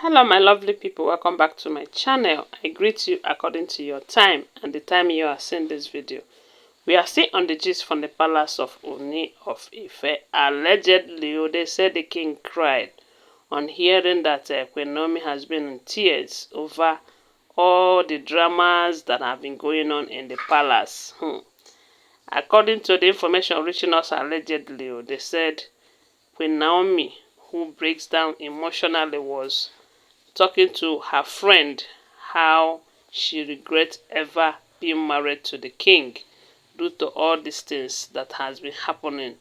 Hello my lovely people, welcome back to my channel. I greet you according to your time and the time you are seeing this video. We are still on the gist from the palace of Ooni of Ife. Allegedly, they said the king cried on hearing that Queen Naomi has been in tears over all the dramas that have been going on in the palace. According to the information reaching us allegedly, they said Queen Naomi, who breaks down emotionally, was talking to her friend how she regrets ever being married to the king due to all these things that has been happening.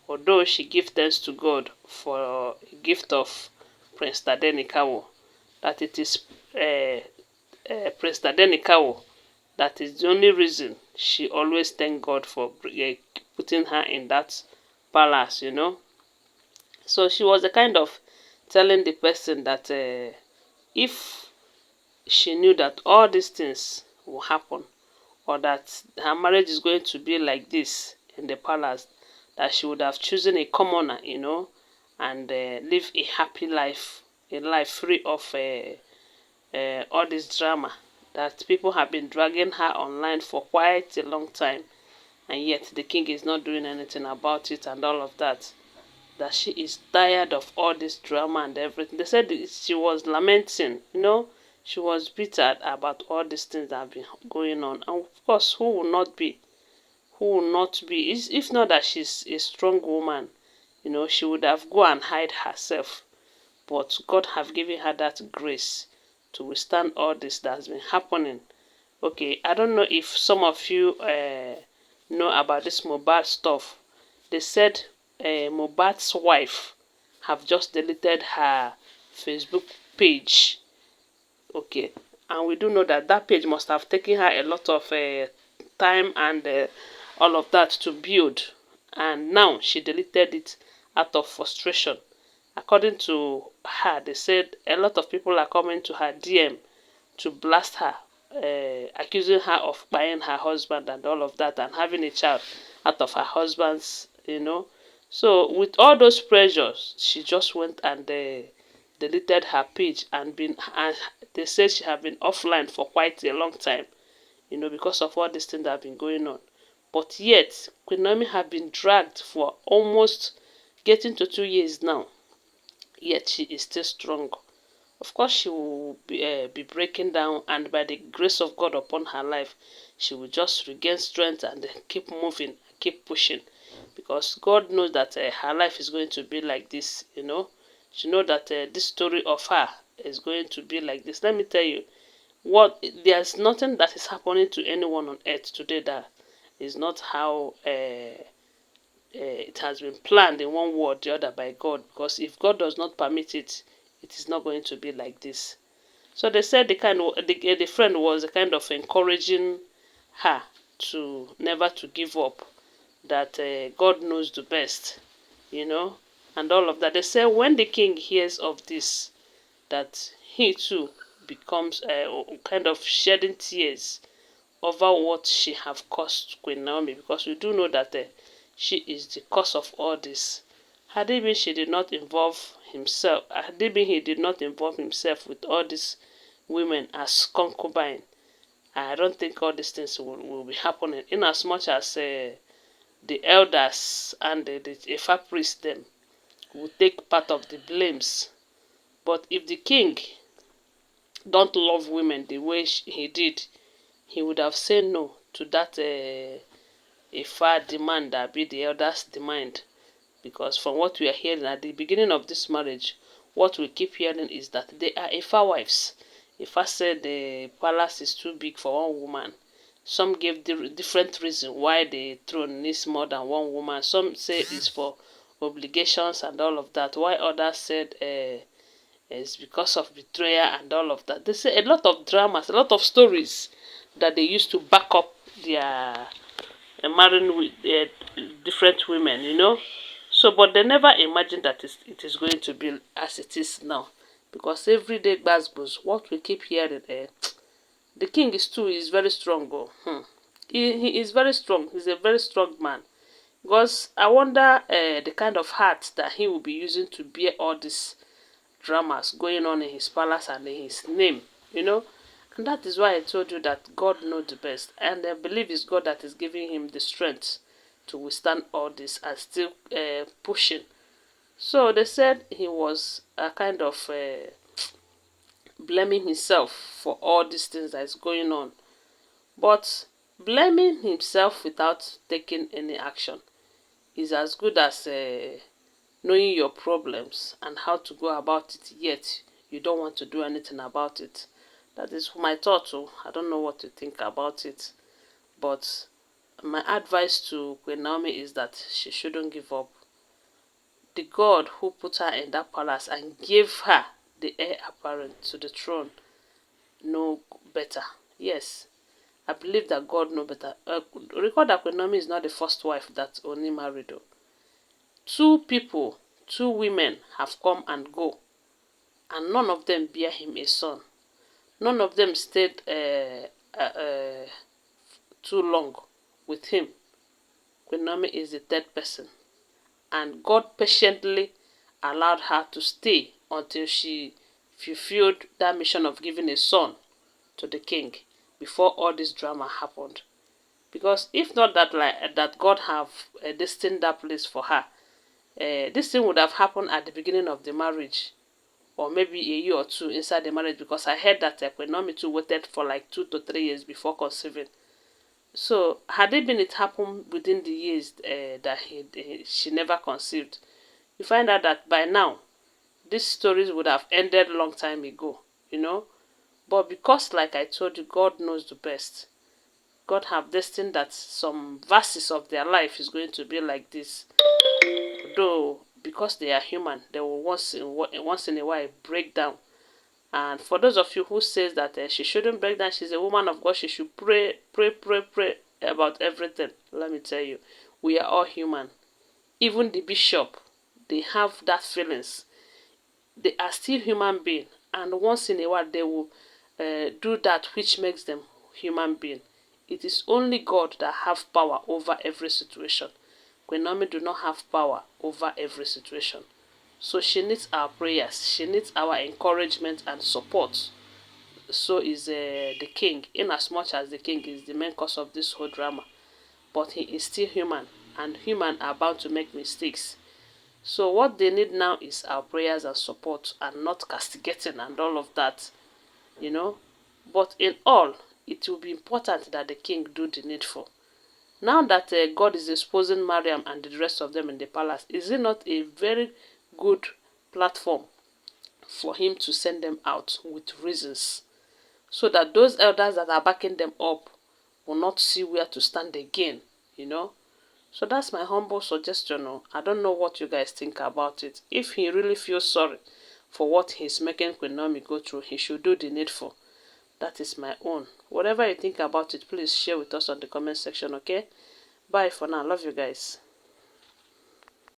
Although she gives thanks to God for a gift of Prince Tadenikawo, that it is Prince Tadenikawo that is the only reason she always thank God for putting her in that palace, you know. So she was the kind of telling the person that if she knew that all these things will happen, or that her marriage is going to be like this in the palace, that she would have chosen a commoner, you know, and live a happy life, a life free of all this drama that people have been dragging her online for quite a long time, and yet the king is not doing anything about it and all of that. That she is tired of all this drama and everything. They said she was lamenting, you know, she was bitter about all these things that have been going on. And of course, who will not be? Who will not be? If not that she's a strong woman, you know, she would have go and hide herself. But God have given her that grace to withstand all this that has been happening. Okay, I don't know if some of you know about this Mohbad stuff. They said Mohbad's wife have just deleted her Facebook page. Okay, and we do know that that page must have taken her a lot of time and all of that to build, and now she deleted it out of frustration. According to her, they said a lot of people are coming to her DM to blast her, accusing her of buying her husband and all of that, and having a child out of her husband's, you know. So with all those pressures, she just went and deleted her page, and they said she had been offline for quite a long time, you know, because of all these things that have been going on. But yet, Queen Naomi have been dragged for almost getting to 2 years now. Yet she is still strong. Of course, she will be breaking down, and by the grace of God upon her life, she will just regain strength and keep moving, keep pushing. Because God knows that her life is going to be like this, you know. She knows that this story of her is going to be like this. Let me tell you, there's nothing that is happening to anyone on earth today that is not how it has been planned in one way or the other by God. Because if God does not permit it, it is not going to be like this. So they said the friend was the kind of encouraging her to never to give up, that God knows the best, you know, and all of that. They say when the king hears of this, that he too becomes kind of shedding tears over what she have caused Queen Naomi, because we do know that she is the cause of all this. Had it been she did not involve himself, had it been he did not involve himself with all these women as concubine, I don't think all these things will be happening. In as much as the elders and the Ifa priest them will take part of the blames. But if the king don't love women the way he did, he would have said no to that Ifa demand that be the elders' demand. Because from what we are hearing at the beginning of this marriage, what we keep hearing is that they are Ifa wives. Ifa said the palace is too big for one woman. Some gave different reasons why the throne needs more than one woman. Some say it's for obligations and all of that. While others said it's because of betrayal and all of that. They say a lot of dramas, a lot of stories that they used to back up their marrying with different women, you know. So, but they never imagined that it is going to be as it is now. Because every day, Gbasgbos, what we keep hearing, the king is very strong. Oh. He is very strong. He's a very strong man. Because I wonder the kind of heart that he will be using to bear all this dramas going on in his palace and in his name, you know. And that is why I told you that God knows the best. And I believe it's God that is giving him the strength to withstand all this and still pushing. So they said he was a kind of blaming himself for all these things that is going on. But blaming himself without taking any action is as good as knowing your problems and how to go about it, yet you don't want to do anything about it. That is my thought. Oh, I don't know what to think about it. But my advice to Queen Naomi is that she shouldn't give up. The God who put her in that palace and gave her the heir apparent to the throne know better. Yes, I believe that God knows better. Recall that Queen Naomi is not the first wife that Ooni married. Though. Two women have come and go, and none of them bear him a son. None of them stayed too long with him. Queen Naomi is the third person, and God patiently allowed her to stay until she fulfilled that mission of giving a son to the king before all this drama happened. Because if not that God have destined that place for her, this thing would have happened at the beginning of the marriage, or maybe a year or two inside the marriage, because I heard that Queen Naomi too waited for like 2 to 3 years before conceiving. So had it happened within the years that she never conceived, you find out that by now these stories would have ended long time ago, you know. But because, like I told you, God knows the best. God have destined that some verses of their life is going to be like this. Though because they are human, they will once in a while break down. And for those of you who says that she shouldn't break down, she's a woman of God, she should pray about everything. Let me tell you, we are all human. Even the bishop, they have that feelings. They are still human beings, and once in a while they will do that which makes them human being. It is only God that have power over every situation. Queen Naomi do not have power over every situation. So she needs our prayers. She needs our encouragement and support. So is the king, in as much as the king is the main cause of this whole drama. But he is still human, and human are bound to make mistakes. So what they need now is our prayers and support, and not castigating and all of that, you know. But in all, it will be important that the king do the needful. Now that God is exposing Mariam and the rest of them in the palace, is it not a very good platform for him to send them out with reasons, so that those elders that are backing them up will not see where to stand again, you know? So that's my humble suggestion. I don't know what you guys think about it. If he really feels sorry for what he's making Queen Naomi go through, he should do the needful. That is my own. Whatever you think about it, please share with us on the comment section, okay? Bye for now. Love you guys.